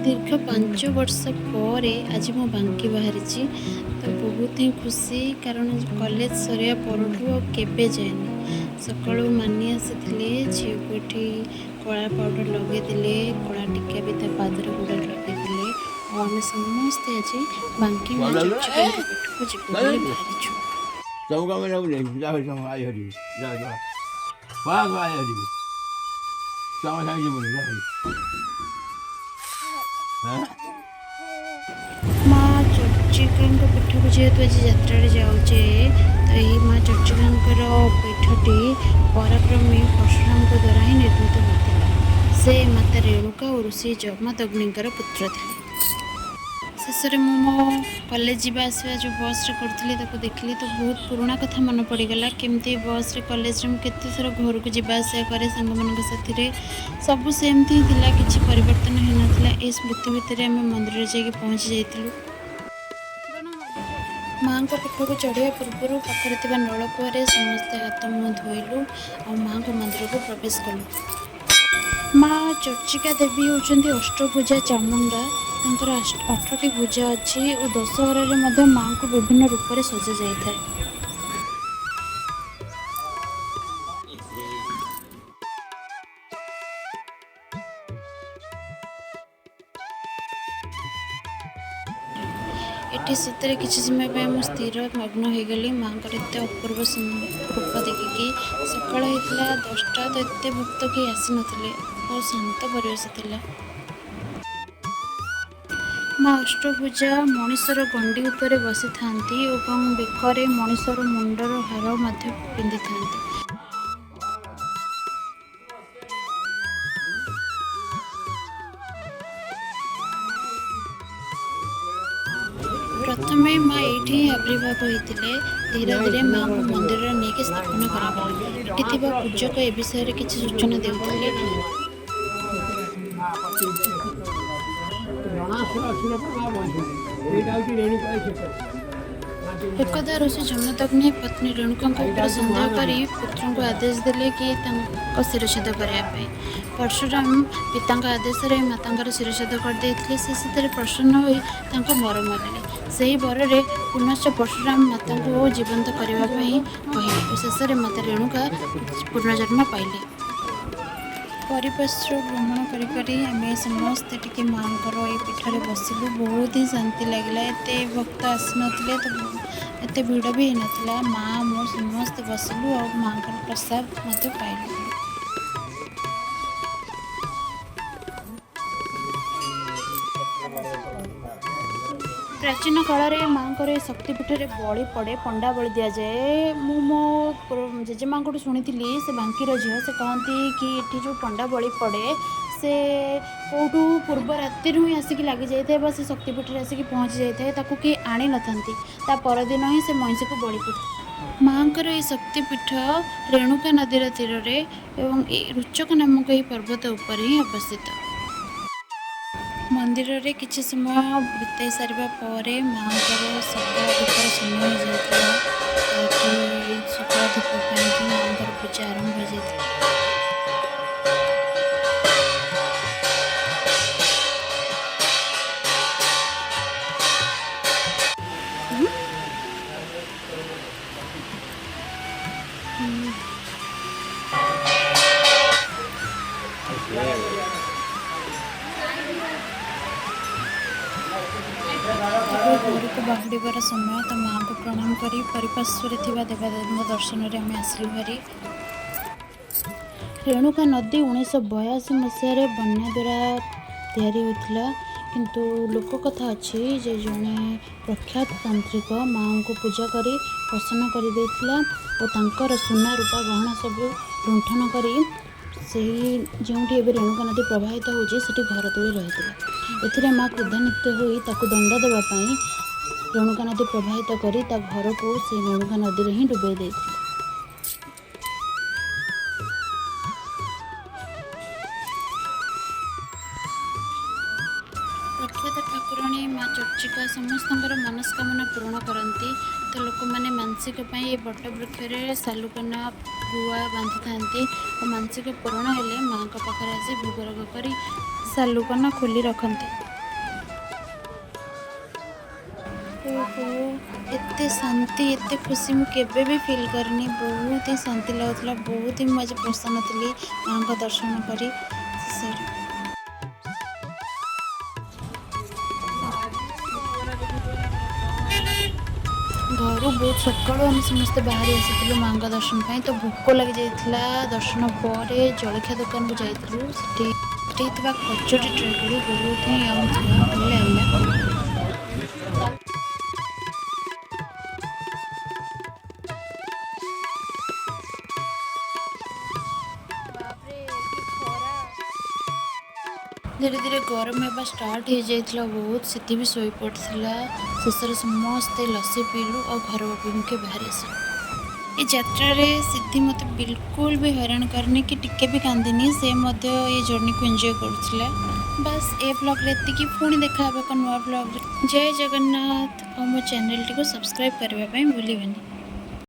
दीर्घ 5 वर्ष पर आज मो बांकी बाहरी तो बहुत ही खुशी कारण कॉलेज सरिया परठू केबे जाएनी सका मानी आसी झील को ये कला पाउडर लगे कला टिका भी पादर गुड़ा लगे और आम समस्ते आज बांकी पेटू जीव माँ चर्चिका पीठ को जेहेतु आज यात्रा जाऊे तो यही माँ चर्चिका पीठटी पराक्रमी परशुराम द्वारा ही निर्मित होता से माता रेणुका और ऋषि जगन्नाथ पुत्र थे। शेष में मो कॉलेज जावा आसवा जो बस रे करूँ देखली तो बहुत पुराना कथा मन पड़गला केमती बस रे कॉलेज में केते थर घर को जावा आसा करे सांग मान साथी सब सेमती थिला किछि परिवर्तन होना ए स्मृति भितर आम मंदिर जाके पहुँची जाइलु। माँ को पीठ को चढ़िया पूर्व पाखे नलकूर समस्ते हाथ मुँह धोलु और माँ को मंदिर को प्रवेश कलु। माँ चर्चिका देवी होती अष्टभुजा चामुंडा तांकर 8टी भुजा अच्छी और दशहर माँ को विभिन्न रूप से सजा जाए। एटी सतरे किसी समय पे स्थिर मग्न हो गली माँ को एत अपूर्व रूप देखिकी सकाल होता 10टा तो एत भक्त कहीं आसी नथिले और शांत परिवेश थिला। माँ अष्टभुजा मनीषर गंडी उपर बसी था बेकर मनीषर मुंडर हार पिंधि था। प्रथमे माँ ये आविर्भाव होते धीरे धीरे माँ को मंदिर नहीं स्थापन करा पूजक ए विषय किसी सूचना देते। एकदा ऋषि जमदग्नि पत्नी रेणुका संदेह कर पुत्र को आदेश देले कि शिरछेद करने। परशुराम पिता आदेश माता शिरछेद करदे से प्रसन्न हो वर मारे से वर में पुनश्च परशुराम माता को जीवंत करने कहले और शेष माता रेणुका पुनर्जन्म पाइले। परिवेश भ्रमण करें समस्ते टी माँ ये पीठे बसिलु बहुत ही शांति लगे एत भक्त आसी ना तो एत भिड़ भी होना माँ मो समस्ते बसिलु और माँ प्रसाद पाइलु। प्राचीन काल में माँ को शक्तिपीठ में बलि पड़े पंडा बलि दि जाए। मो जेजेमा को शुणी से बांकीर झील से कहती कि ये जो पंडा बलि पड़े से कौटू पूर्व राति ही आसिक लगी जाए से शक्तिपीठ में आसिक पहुँची जाए कि आनी न था परदिन ही से महिषी को बलि पड़े। माँ को ये शक्तिपीठ रेणुका नदीर तीर एवं रुचक नामक यह पर्वत उपर ही अवस्थित। मंदिर रे किछि समय बिताई सारिबा परे माँ को सकाल धूपर समय हो जाता सकाल धूप पाई माँ पूजा आरंभ हो जाता। घर को बाहुड़बार समय तो माँ को प्रणाम कर परिपार्श्व देवादेवी दर्शन में आम आसलु भारी। रेणुका नदी 1982 मसीह बन्या द्वारा तैयारी होता किंतु लोककथा अच्छी जे जड़े प्रख्यात तांत्रिक माँ को पूजा कर प्रसन्न कर सुना रूपा गहना सब लुंठन कर जो रेणुका नदी प्रवाहित होती घर तोड़ी रही माँ क्रोधान्वित हो दंड देवाई रेणुका नदी प्रवाहित कर घर को से रेणुका नदी ही डुबे दे। प्रख्यात ठाकुराणी माँ चर्चिका समस्त मनस्कामना पूर्ण करती तो लोक मैंने मानसिक बट वृक्ष सालुकना गुआ बांधि था और मानसिक पूर्ण हेले माँ पाखे आसी भोगराग कर सालुकना खोली रखती। एते शांति एते खुशी मु केबे भी फील करनी। बहुत ही शांति लगुला, बहुत ही मुझे प्रसन्न थी माँ का दर्शन करी। घर बहुत सकाल आम समस्ते बाहर आसी माँ का दर्शन पाई, तो भोक लगी जाइए। दर्शन पर जलखिया दुकान को जाइलु, कचोरी ट्राए करूँ, बहुत ही भल लगे। धीरे धीरे गरम होगा स्टार्ट हो जाइए, बहुत सीधी भी शोई पड़ा। शेष समस्ते लस्सी पीलु और घर अभिमुखे बाहर आसलु। ये यात्रा सिद्धि मत बिल्कुल भी हैरान करनी कि टिके भी कांदिनी, से ये जर्नी को एंजॉय करुला। बस ए ब्लॉग ये पुणी देखा नुआ ब्लॉग। जय जगन्नाथ और मो चैनल टी को सब्सक्राइब करने भूलिए।